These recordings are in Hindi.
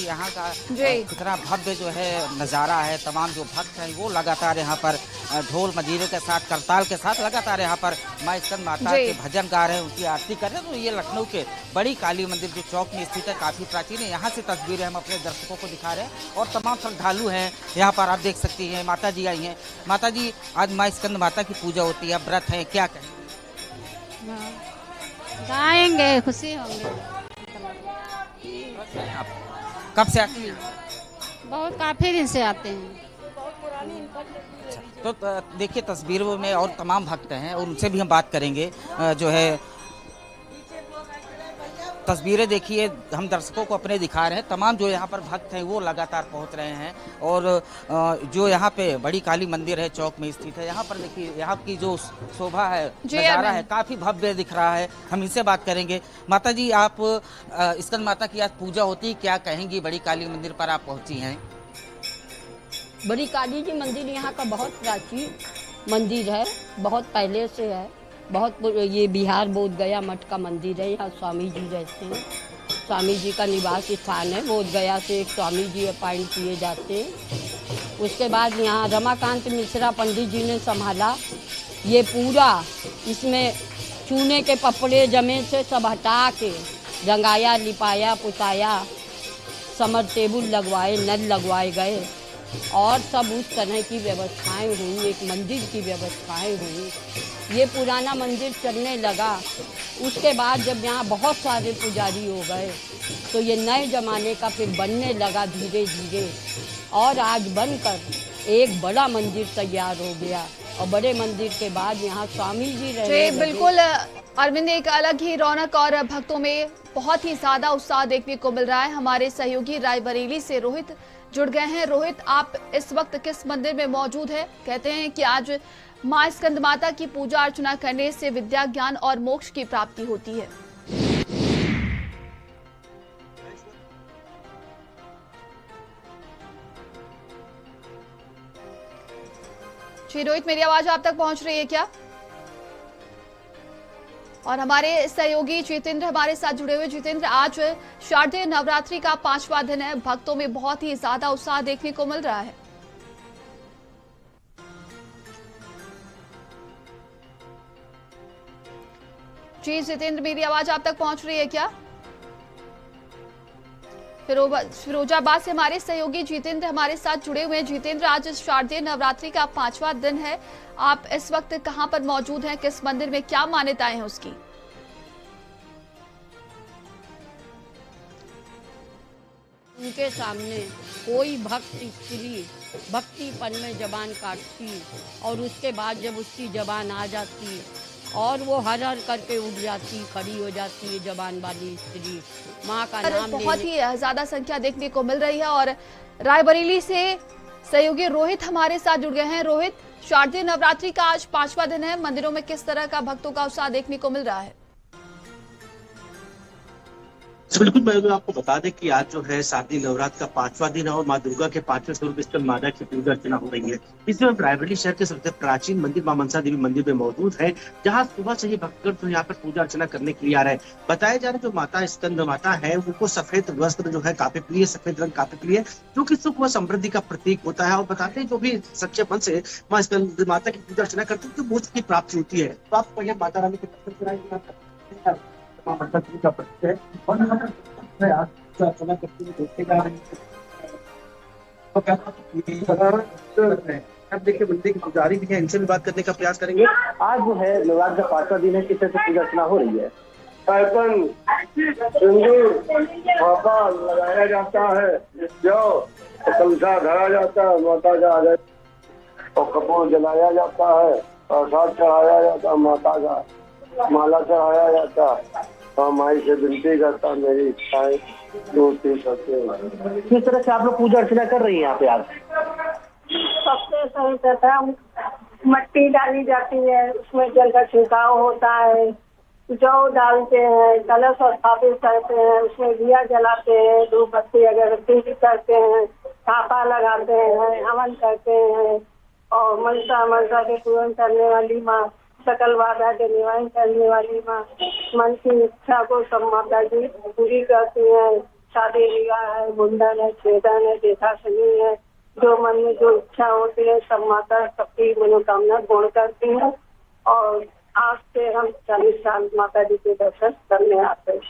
यहाँ का कितना भव्य जो है नज़ारा है। तमाम जो भक्त हैं वो लगातार यहाँ पर ढोल मजीरे के साथ, करताल के साथ लगातार यहाँ पर माँ स्कंद माता के भजन गा रहे हैं, उनकी आरती कर रहे हैं। तो ये लखनऊ के बड़ी काली मंदिर जो चौक में स्थित है, काफ़ी प्राचीन है। यहाँ से तस्वीरें हम अपने दर्शकों को दिखा रहे हैं और तमाम श्रद्धालु हैं यहाँ पर, आप देख सकती हैं। माता जी आई हैं। माता जी, आज माँ स्कंद माता की पूजा होती है, व्रत है, क्या कहें? गाएंगे, खुशी होंगे। आप कब से आती हैं? बहुत काफी दिन से आते हैं। तो देखिए तस्वीरों में और तमाम भक्त हैं और उनसे भी हम बात करेंगे। जो है तस्वीरें देखिए, हम दर्शकों को अपने दिखा रहे हैं। तमाम जो यहाँ पर भक्त हैं वो लगातार पहुँच रहे हैं और जो यहाँ पे बड़ी काली मंदिर है चौक में स्थित है, यहाँ पर देखिए यहाँ की जो शोभा है, नज़ारा है, काफ़ी भव्य दिख रहा है। हम इनसे बात करेंगे। माता जी, आप स्कंद माता की आज पूजा होती है, क्या कहेंगी? बड़ी काली मंदिर पर आप पहुँची हैं। बड़ी काली जी मंदिर यहाँ का बहुत प्राचीन मंदिर है, बहुत पहले से है। बहुत ये बिहार बोध गया मठ का मंदिर है। यहाँ स्वामी जी रहते हैं, स्वामी जी का निवास स्थान है। बोध गया से एक स्वामी जी अपॉइंट किए जाते हैं। उसके बाद यहाँ रमाकांत मिश्रा पंडित जी ने संभाला ये पूरा। इसमें चूने के पपड़े जमे से सब हटा के रंगाया, लिपाया, पुताया, समर टेबुल लगवाए, नल लगवाए गए और सब उस तरह की व्यवस्थाएं हुई, एक मंदिर की व्यवस्थाएं हुई। ये पुराना मंदिर चलने लगा। उसके बाद जब यहाँ बहुत सारे पुजारी हो गए तो ये नए ज़माने का फिर बनने लगा धीरे धीरे, और आज बनकर एक बड़ा मंदिर तैयार हो गया। और बड़े मंदिर के बाद यहाँ स्वामी जी रहे। बिल्कुल अरविंद, एक अलग ही रौनक और भक्तों में बहुत ही ज्यादा उत्साह देखने को मिल रहा है। हमारे सहयोगी रायबरेली से रोहित जुड़ गए हैं। रोहित, आप इस वक्त किस मंदिर में मौजूद है? कहते हैं कि आज माँ स्कंद माता की पूजा अर्चना करने से विद्या, ज्ञान और मोक्ष की प्राप्ति होती है। जी रोहित, मेरी आवाज आप तक पहुंच रही है क्या? और हमारे सहयोगी जितेंद्र हमारे साथ जुड़े हुए। जितेंद्र, आज शारदीय नवरात्रि का 5वां दिन है, भक्तों में बहुत ही ज्यादा उत्साह देखने को मिल रहा है। जी जितेंद्र, मेरी आवाज आप तक पहुंच रही है क्या? फिरोजाबाद से हमारे सहयोगी जितेंद्र हमारे साथ जुड़े हुए हैं। जितेंद्र, आज शारदीय नवरात्रि का 5वां दिन है, आप इस वक्त कहां पर मौजूद हैं? किस मंदिर में, क्या मान्यताएं हैं उसकी? उनके सामने कोई भक्त स्त्री भक्तिपन में जबान काटती और उसके बाद जब उसकी जबान आ जाती और वो हर हर करके उठ जाती, खड़ी हो जाती है जबान वाली स्त्री, माँ का नाम बहुत ही ज्यादा संख्या देखने को मिल रही है। और रायबरेली से सहयोगी रोहित हमारे साथ जुड़ गए हैं। रोहित, शारदीय नवरात्रि का आज 5वां दिन है, मंदिरों में किस तरह का भक्तों का उत्साह देखने को मिल रहा है? बिल्कुल, मैं आपको बता दें कि आज जो है शारदीय नवरात्र का 5वां दिन है और माँ दुर्गा के 5वें स्वरूप स्कंद माता की पूजा अर्चना हो रही है। इसमें हम रायबरेली शहर के सबसे प्राचीन मंदिर माँ मनसा देवी मंदिर में मौजूद है, जहाँ सुबह से ही भक्तगण तो यहाँ पर पूजा अर्चना करने के लिए आ रहे हैं। बताया जा रहा है जो माता स्कंद माता है उनको सफेद वस्त्र जो है काफी प्रिय, सफेद रंग काफी प्रिय, जो कि सुख व समृद्धि का प्रतीक होता है। और बताते हैं जो भी सच्चे मन से माँ स्कंद माता की पूजा अर्चना करते हैं तो मोक्ष की प्राप्ति होती है। तो आप यहाँ माता रानी के दर्शन कराएंगे, माँ मनसा देवी का प्रतीक है और अर्चना करते हुए देखते जा रहे हैं। अब देखिए मंदिर के पुजारी भी हैं, इनसे भी बात करने का प्रयास करेंगे। आज जो है नवरात्र का 5वां दिन है, किस तरह से पूजा अर्चना हो रही है? सिंदूर लगाया जाता है, जो कलशा धरा जाता है, माता का और कपूर जलाया जाता है, प्रसाद चढ़ाया जाता है, माता का माला चढ़ाया जाता है और माई से विनती करता मेरी इच्छाएं पूरी करते हैं। किस तरह से आप लोग पूजा अर्चना कर रही हैं यहाँ पे? आज सबसे सही रहता है, मट्टी डाली जाती है, उसमें जल का छिड़काव होता है, जौ डालते हैं, कलश स्थापित करते हैं, उसमें दिया जलाते हैं, धूप बत्ती अगरबत्ती करते हैं, छापा लगाते हैं, हवन करते हैं। और मनसा के पूर्ण करने वाली माँ, सकल बाधा के निवारण करने वाली माँ, मन की इच्छा को सब माता जी पूरी करती हैं। शादी विवाह है, मुंडन है, छेदन है, देखाशनी है, जो मन में जो इच्छा होती है सब माता सबकी मनोकामना पूर्ण करती है। और आज से हम 40 साल माता जी के दर्शन करने आते हैं।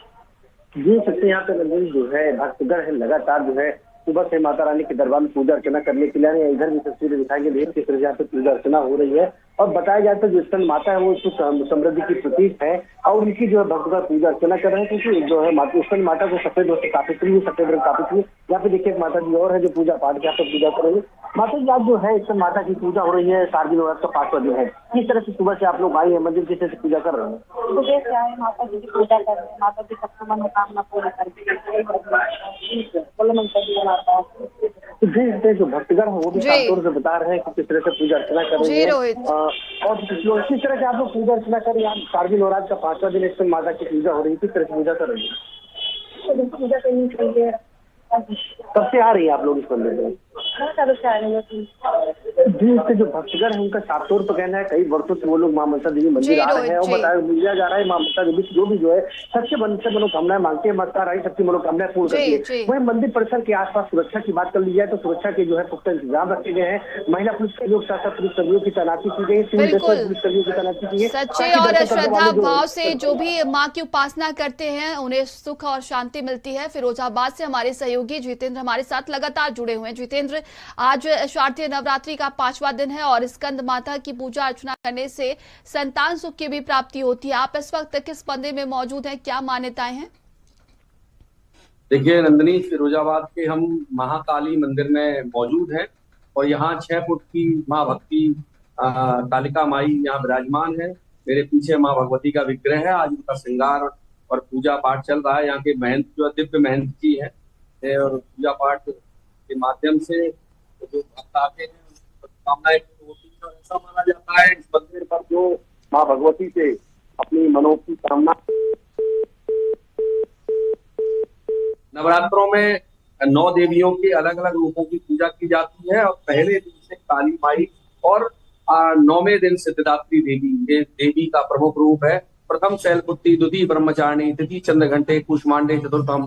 जी सकते यहाँ पे नंदनी जो है भक्तगण है लगातार जो है सुबह से माता रानी के दरबार में पूजा अर्चना करने के लिए आए हैं। इधर भी तस्वीरें दिखाएंगे देख किस तरह यहाँ पे पूजा अर्चना हो रही है। और बताया जाता है जो स्कंद माता है वो सुख समृद्धि की प्रतीक है और उनकी जो है भक्तगण पूजा अर्चना कर रहे हैं, क्योंकि जो है स्कंद माता को सफेद वस्त्र काफी प्रिय, सफेद रंग काफी प्रिय। यहाँ पे देखिए माता जी और है जो पूजा पाठ यहाँ पे पूजा कर रही है। माता जी आज जो है स्कंद माता की पूजा हो रही है, शारदीय नवरात्र का 5वां दिन है। किस तरह से सुबह से आप लोग आए हैं मंदिर, किस तरह से पूजा कर रहे हैं? सुबह से आए माता जी की पूजा कर रहे हैं, माता जी सबकी मनोकामना पूरी करती है। जो भक्तगण है वो भी साफ तौर से बता रहे हैं कि किस तरह से पूजा अर्चना कर रहे हैं। और किस तरह से आप लोग पूजा अर्चना कर रहे हैं? शारदीय नवरात्र का 5वां दिन स्कंद माता की पूजा हो रही है, किस तरह से पूजा कर रही है? पूजा करनी चाहिए। कब से आ रही है आप लोग इस मंदिर में? जी इसके जो भक्तगण है उनका साफ तौर पर कहना है कई वर्षों से वो लोग मां मनसा देवी मंदिर आ रहे हैं और बताया जा रहा है मां मनसा देवी जो भी जो है सच्चे मन से मनोकामनाएं मांगते हैं, माता रानी सबकी मनोकामनाएं पूर्ण करती है। वही मंदिर परिसर के आसपास सुरक्षा की बात कर ली जाए तो सुरक्षा के जो है पुख्ता इंतजाम रखे गए हैं। महिला पुलिस कर्मियों के साथ पुलिस कर्मियों की तैनाती की गई है, पुलिस कर्मियों की तैनाती की है। सच्चे और श्रद्धा भाव से जो भी माँ की उपासना करते हैं उन्हें सुख और शांति मिलती है। फिरोजाबाद से हमारे सहयोगी जितेंद्र हमारे साथ लगातार जुड़े हुए हैं। जितेंद्र, आज शारदीय नवरात्रि का 5वां दिन है और स्कंद माता की पूजा अर्चना करने से संतान सुख की भी प्राप्ति होती है। आप इस वक्त किस मंदिर में मौजूद हैं, क्या मान्यताएं हैं? देखिए नंदनी, फिरोजाबाद के हम महाकाली मंदिर में मौजूद हैं और यहाँ 6 फुट की माँ भक्ति कालिका माई यहाँ विराजमान है। मेरे पीछे माँ भगवती का विग्रह है। आज उनका श्रृंगार और पूजा पाठ चल रहा है। यहाँ के महंत जो दिव्य महंत जी है और पूजा पाठ के माध्यम से जो भक्त आते हैं कामनाएं होती है। ऐसा माना जाता है इस मंदिर पर जो माँ भगवती से अपनी मनोकी कामना नवरात्रों में 9 देवियों के अलग अलग रूपों की पूजा की जाती है और पहले दिन से काली माई और 9वें दिन सिद्धिदात्री देवी, ये देवी का प्रमुख रूप है। प्रथम शैलपुत्री, द्वितीय ब्रह्मचारिणी, तृतीय चंद्रघंटे, कुष्मांडे, चतुर्थम,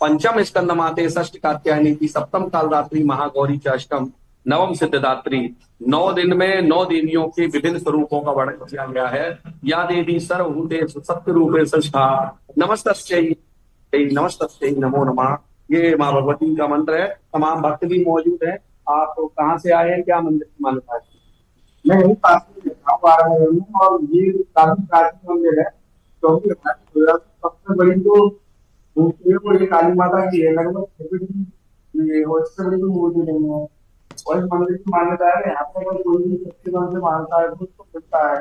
पंचम स्कंद माते, षष्ठ कात्यायनी, सप्तम कालरात्रि, महागौरी च अष्टम, नवम सिद्धिदात्री। 9 दिन में 9 देवियों के विभिन्न स्वरूपों का वर्णन किया गया है। या देवी सर्वभूतेषु सत्य रूपे संस्था नमस्तस्यै नमस्तस्यै नमो नमः, ये माँ भगवती का मंत्र है। तमाम भक्त भी मौजूद है। आप कहाँ से आए हैं, क्या मंदिर की मान्यता है? मैं यही पास में देखा हूँ और ये काफी प्राचीन मंदिर है क्योंकि सबसे बड़ी तो ये काली माता की है, लगभग इससे बड़ी कोई मूर्ति नहीं है। और इस मंदिर की मान्यता है यहाँ पे कोई भी सच्चे मन से मानता है कुछ तो मिलता है।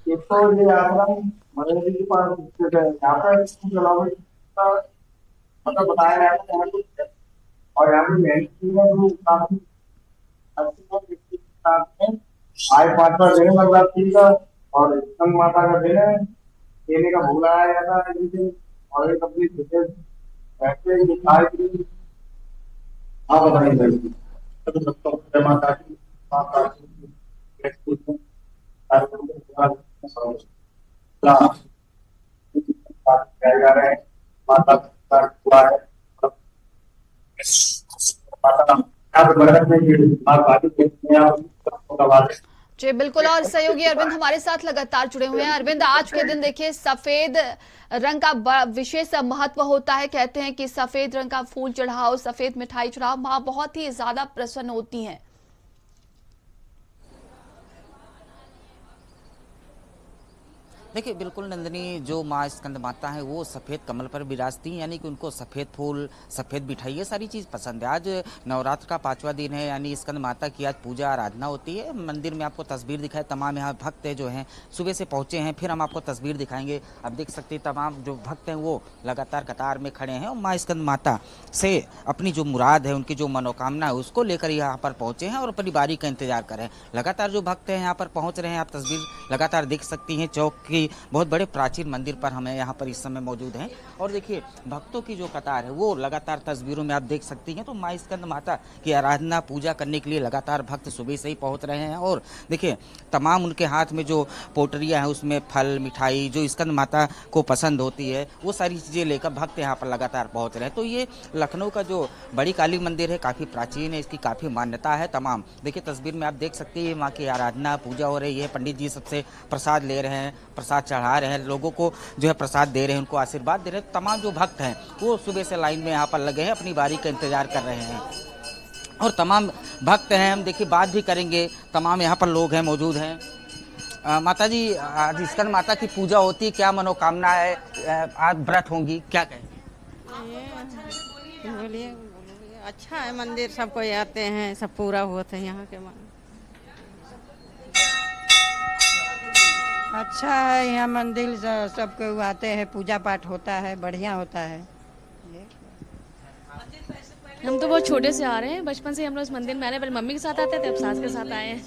एक तो ये आश्रम मंदिर के पास स्थित है। यहाँ पे मतलब बताया गया है और यहाँ पे मेहनत काफी अच्छी आज 5वां दिन है नवरात्रि का और स्कंद माता का दिन है। केले का भोग लगाया जाता है इस दिन और एक अपनी माता की जी बिल्कुल। और सहयोगी अरविंद हमारे साथ लगातार जुड़े हुए हैं। अरविंद, आज के दिन देखिए सफेद रंग का विशेष महत्व होता है। कहते हैं कि सफेद रंग का फूल चढ़ाओ, सफेद मिठाई चढ़ाओ, माँ बहुत ही ज्यादा प्रसन्न होती हैं। देखिए बिल्कुल नंदिनी, जो माँ स्कंद माता है वो सफ़ेद कमल पर विराजती हैं, यानी कि उनको सफ़ेद फूल, सफ़ेद मिठाई, ये सारी चीज़ पसंद है। आज नवरात्र का 5वां दिन है, यानी स्कंद माता की आज पूजा आराधना होती है। मंदिर में आपको तस्वीर दिखाए, तमाम यहाँ भक्त जो हैं सुबह से पहुँचे हैं। फिर हम आपको तस्वीर दिखाएंगे। अब देख सकते हैं तमाम जो भक्त हैं वो लगातार कतार में खड़े हैं और माँ स्कंद माता से अपनी जो मुराद है, उनकी जो मनोकामना है उसको लेकर यहाँ पर पहुँचे हैं और अपनी बारी का इंतजार कर रहे हैं। लगातार जो भक्त हैं यहाँ पर पहुँच रहे हैं। आप तस्वीर लगातार देख सकती हैं। चौक की ही बहुत बड़े प्राचीन मंदिर पर हमें यहाँ पर इस समय मौजूद हैं। और देखिए भक्तों की जो कतार है वो लगातार तस्वीरों में आप देख सकती हैं। तो माँ स्कंद माता की आराधना पूजा करने के लिए लगातार भक्त सुबह से ही पहुँच रहे हैं। और देखिए तमाम उनके हाथ में जो पोटरियाँ हैं उसमें फल मिठाई जो स्कंद माता को पसंद होती है वो सारी चीज़ें लेकर भक्त यहाँ पर लगातार पहुँच रहे हैं। तो ये लखनऊ का जो बड़ी काली मंदिर है काफ़ी प्राचीन है, इसकी काफ़ी मान्यता है तमाम। देखिए तस्वीर में आप देख सकते हैं माँ की आराधना पूजा हो रही है। पंडित जी सबसे प्रसाद ले रहे हैं, प्रसाद चढ़ा रहे हैं, लोगों को जो है प्रसाद दे रहे हैं, उनको आशीर्वाद दे रहे हैं। तमाम जो भक्त हैं वो सुबह से लाइन में यहाँ पर लगे हैं, अपनी बारी का इंतजार कर रहे हैं। और तमाम भक्त हैं, हम देखिए बात भी करेंगे, तमाम यहाँ पर लोग हैं मौजूद हैं। माता जी आज स्कंद माता की पूजा होती है, क्या मनोकामना है? आज व्रत होंगी, क्या कहें? बोलिए अच्छा है मंदिर, सब कोई आते हैं, सब पूरा होता है यहाँ के अच्छा है यहाँ मंदिर, सब कोई आते हैं, पूजा पाठ होता है, बढ़िया होता है। हम तो बहुत छोटे से आ रहे हैं, बचपन से हम लोग इस मंदिर में आ रहे हैं। पहले मम्मी के साथ आते थे, अब सास के साथ आए हैं।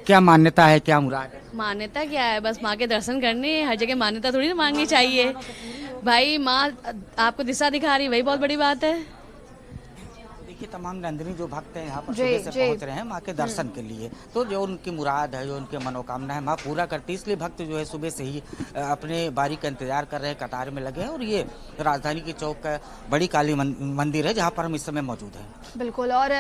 क्या मान्यता है, क्या मुराद है? मान्यता क्या है, बस माँ के दर्शन करने हैं। हर जगह मान्यता थोड़ी ना मांगनी चाहिए भाई, माँ आपको दिशा दिखा रही, वही बहुत बड़ी बात है। देखिए तमाम नंदिनी जो भक्त हैं यहाँ पर सुबह से पहुँच रहे हैं माँ के दर्शन के लिए। तो जो उनकी मुराद है, जो उनकी मनोकामना है, माँ पूरा करती है। इसलिए भक्त जो है सुबह से ही अपने बारी का इंतजार कर रहे हैं, कतार में लगे हैं। और ये राजधानी के चौक का बड़ी काली मंदिर है जहाँ पर हम इस समय मौजूद हैं। बिल्कुल। और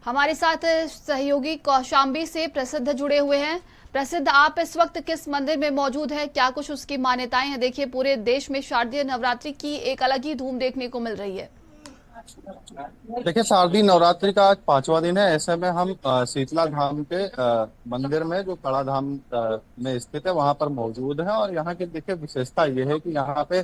हमारे साथ सहयोगी कौशाम्बी से प्रसिद्ध जुड़े हुए हैं। प्रसिद्ध, आप इस वक्त किस मंदिर में मौजूद है, क्या कुछ उसकी मान्यताएं हैं? देखिए पूरे देश में शारदीय नवरात्रि की एक अलग ही धूम देखने को मिल रही है। देखिए शारदीय नवरात्रि का आज 5वां दिन है। ऐसे में हम शीतला धाम के मंदिर में जो कड़ा धाम में स्थित है वहां पर मौजूद है। और यहाँ की देखिए विशेषता ये है कि यहाँ पे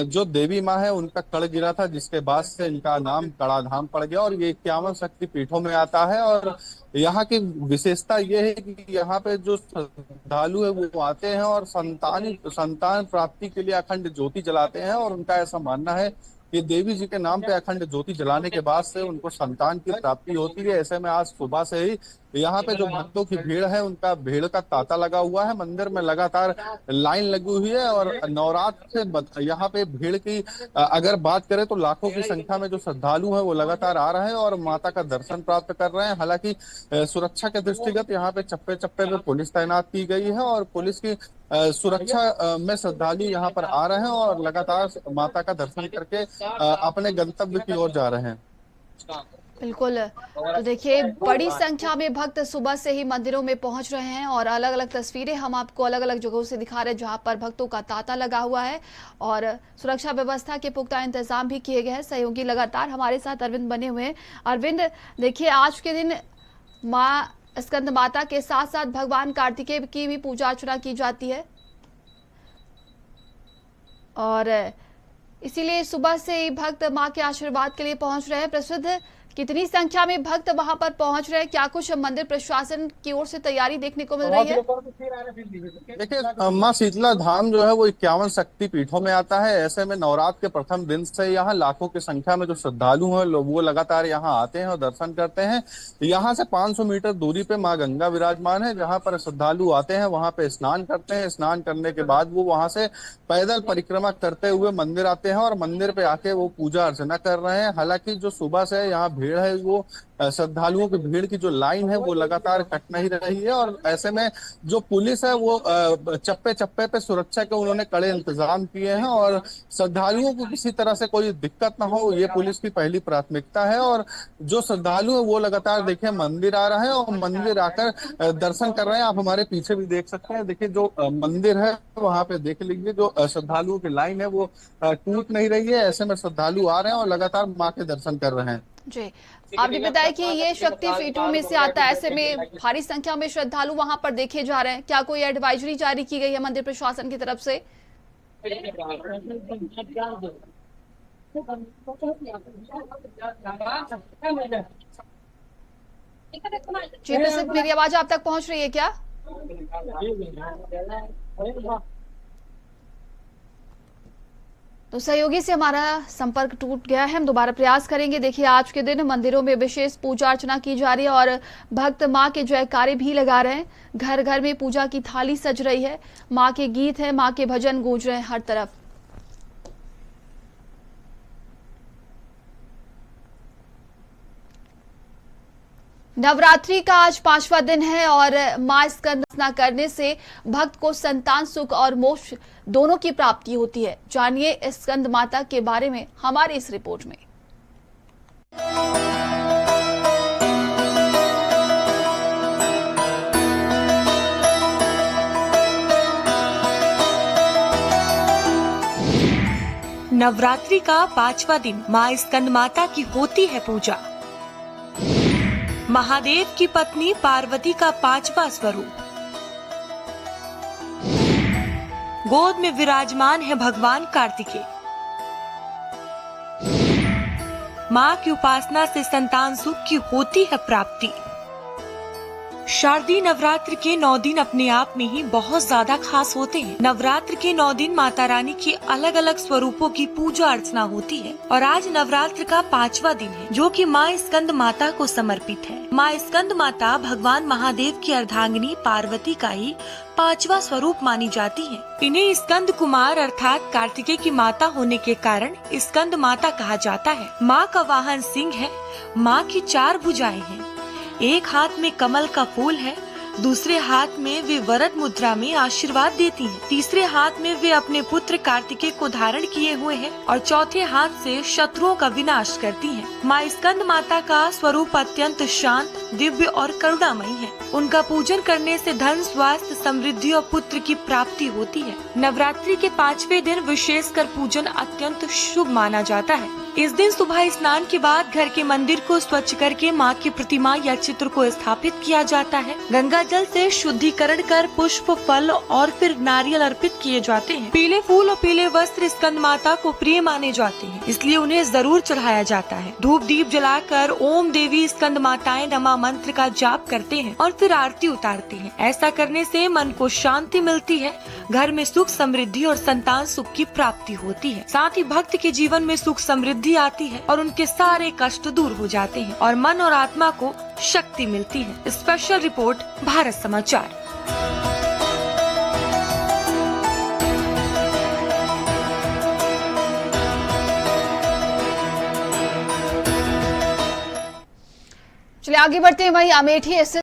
जो देवी माँ है उनका कड़ गिरा था, जिसके बाद से इनका नाम कड़ा धाम पड़ गया। और ये 51 शक्ति पीठों में आता है। और यहाँ की विशेषता ये है कि यहाँ पे जो श्रद्धालु है वो आते हैं और संतान प्राप्ति के लिए अखंड ज्योति जलाते हैं। और उनका ऐसा मानना है कि देवी जी के नाम पे अखंड ज्योति जलाने के बाद से उनको संतान की प्राप्ति होती है। ऐसे में आज सुबह से ही यहाँ पे जो भक्तों की भीड़ है उनका भीड़ का तांता लगा हुआ है। मंदिर में लगातार लाइन लगी हुई है। और नवरात्र से यहाँ पे भीड़ की अगर बात करें तो लाखों की संख्या में जो श्रद्धालु हैं वो लगातार आ रहे हैं और माता का दर्शन प्राप्त कर रहे हैं। हालांकि सुरक्षा के दृष्टिगत यहाँ पे चप्पे चप्पे पे पुलिस तैनात की गई है और पुलिस की सुरक्षा में श्रद्धालु यहाँ पर आ रहे हैं और लगातार माता का दर्शन करके अपने गंतव्य की ओर जा रहे हैं। बिल्कुल। तो देखिए बड़ी संख्या में भक्त सुबह से ही मंदिरों में पहुंच रहे हैं और अलग अलग तस्वीरें हम आपको अलग अलग जगहों से दिखा रहे हैं जहां पर भक्तों का तांता लगा हुआ है और सुरक्षा व्यवस्था के पुख्ता इंतजाम भी किए गए हैं। सहयोगी लगातार हमारे साथ अरविंद बने हुए हैं। अरविंद, देखिए आज के दिन माँ स्कंद माता के साथ साथ भगवान कार्तिकेय की भी पूजा अर्चना की जाती है और इसीलिए सुबह से ही भक्त मां के आशीर्वाद के लिए पहुंच रहे हैं। प्रसिद्ध, कितनी संख्या में भक्त वहां पर पहुंच रहे हैं, क्या कुछ मंदिर प्रशासन की ओर से तैयारी देखने को मिल रही है? देखिए माँ शीतला धाम जो है वो 51 शक्ति पीठों में आता है। ऐसे में नवरात्र के प्रथम दिन से यहाँ लाखों की संख्या में जो श्रद्धालु हैं वो लगातार यहाँ आते हैं और दर्शन करते हैं। यहाँ से 500 मीटर दूरी पे माँ गंगा विराजमान है, जहाँ पर श्रद्धालु आते हैं वहां पे स्नान करते हैं। स्नान करने के बाद वो वहां से पैदल परिक्रमा करते हुए मंदिर आते हैं और मंदिर पे आके वो पूजा अर्चना कर रहे हैं। हालांकि जो सुबह से यहाँ भीड़ है वो श्रद्धालुओं की भीड़ की जो लाइन है वो लगातार कट नहीं रही है। और ऐसे में जो पुलिस है वो चप्पे चप्पे पे सुरक्षा के उन्होंने कड़े इंतजाम किए हैं और श्रद्धालुओं को किसी तरह से कोई दिक्कत ना हो ये पुलिस की पहली प्राथमिकता है। और जो श्रद्धालु है वो लगातार देखिए मंदिर आ रहे हैं और मंदिर आकर दर्शन कर रहे हैं। आप हमारे पीछे भी देख सकते हैं, देखिए जो मंदिर है वहां पे देख लीजिए जो श्रद्धालुओं की लाइन है वो टूट नहीं रही है। ऐसे में श्रद्धालु आ रहे हैं और लगातार माँ के दर्शन कर रहे हैं। जी, आपने बताया कि ये शक्ति पीठों में से आता है, ऐसे में भारी संख्या में श्रद्धालु वहां पर देखे जा रहे हैं। क्या कोई एडवाइजरी जारी की गई है मंदिर प्रशासन की तरफ से? जी प्रसिद्ध, मेरी आवाज आप तक पहुंच रही है क्या? तो सहयोगी से हमारा संपर्क टूट गया है, हम दोबारा प्रयास करेंगे। देखिए, आज के दिन मंदिरों में विशेष पूजा अर्चना की जा रही है और भक्त मां के जयकारे भी लगा रहे हैं। घर घर में पूजा की थाली सज रही है, मां के गीत है, मां के भजन गूंज रहे हैं हर तरफ। नवरात्रि का आज 5वां दिन है और मां स्कंद अर्चना करने से भक्त को संतान सुख और मोक्ष दोनों की प्राप्ति होती है। जानिए स्कंद माता के बारे में हमारी इस रिपोर्ट में। नवरात्रि का 5वां दिन मां स्कंद माता की होती है पूजा। महादेव की पत्नी पार्वती का 5वां स्वरूप। गोद में विराजमान है भगवान कार्तिकेय। मां की उपासना से संतान सुख की होती है प्राप्ति। शारदीय नवरात्र के 9 दिन अपने आप में ही बहुत ज्यादा खास होते हैं। नवरात्र के 9 दिन माता रानी के अलग अलग स्वरूपों की पूजा अर्चना होती है और आज नवरात्र का 5वां दिन है जो कि मां स्कंद माता को समर्पित है। मां स्कंद माता भगवान महादेव की अर्धांगिनी पार्वती का ही 5वां स्वरूप मानी जाती है। इन्हें स्कंद कुमार अर्थात कार्तिकेय की माता होने के कारण स्कंद माता कहा जाता है। मां का वाहन सिंह है। मां की 4 भुजाएं हैं। एक हाथ में कमल का फूल है, दूसरे हाथ में वे वरद मुद्रा में आशीर्वाद देती हैं। तीसरे हाथ में वे अपने पुत्र कार्तिकेय को धारण किए हुए हैं और चौथे हाथ से शत्रुओं का विनाश करती हैं। मां स्कंद माता का स्वरूप अत्यंत शांत, दिव्य और करुणामयी है। उनका पूजन करने से धन, स्वास्थ्य, समृद्धि और पुत्र की प्राप्ति होती है। नवरात्रि के 5वें दिन विशेषकर पूजन अत्यंत शुभ माना जाता है। इस दिन सुबह स्नान के बाद घर के मंदिर को स्वच्छ करके मां की प्रतिमा या चित्र को स्थापित किया जाता है। गंगा जल से शुद्धिकरण कर पुष्प, फल और फिर नारियल अर्पित किए जाते हैं। पीले फूल और पीले वस्त्र स्कंद माता को प्रिय माने जाते हैं, इसलिए उन्हें जरूर चढ़ाया जाता है। धूप दीप जलाकर ओम देवी स्कंद माताएं नमः मंत्र का जाप करते हैं और फिर आरती उतारते हैं। ऐसा करने से मन को शांति मिलती है, घर में सुख, समृद्धि और संतान सुख की प्राप्ति होती है। साथ ही भक्त के जीवन में सुख समृद्धि आती है और उनके सारे कष्ट दूर हो जाते हैं और मन और आत्मा को शक्ति मिलती है। स्पेशल रिपोर्ट, भारत समाचार। चलिए आगे बढ़ते हैं। वहीं अमेठी स्थित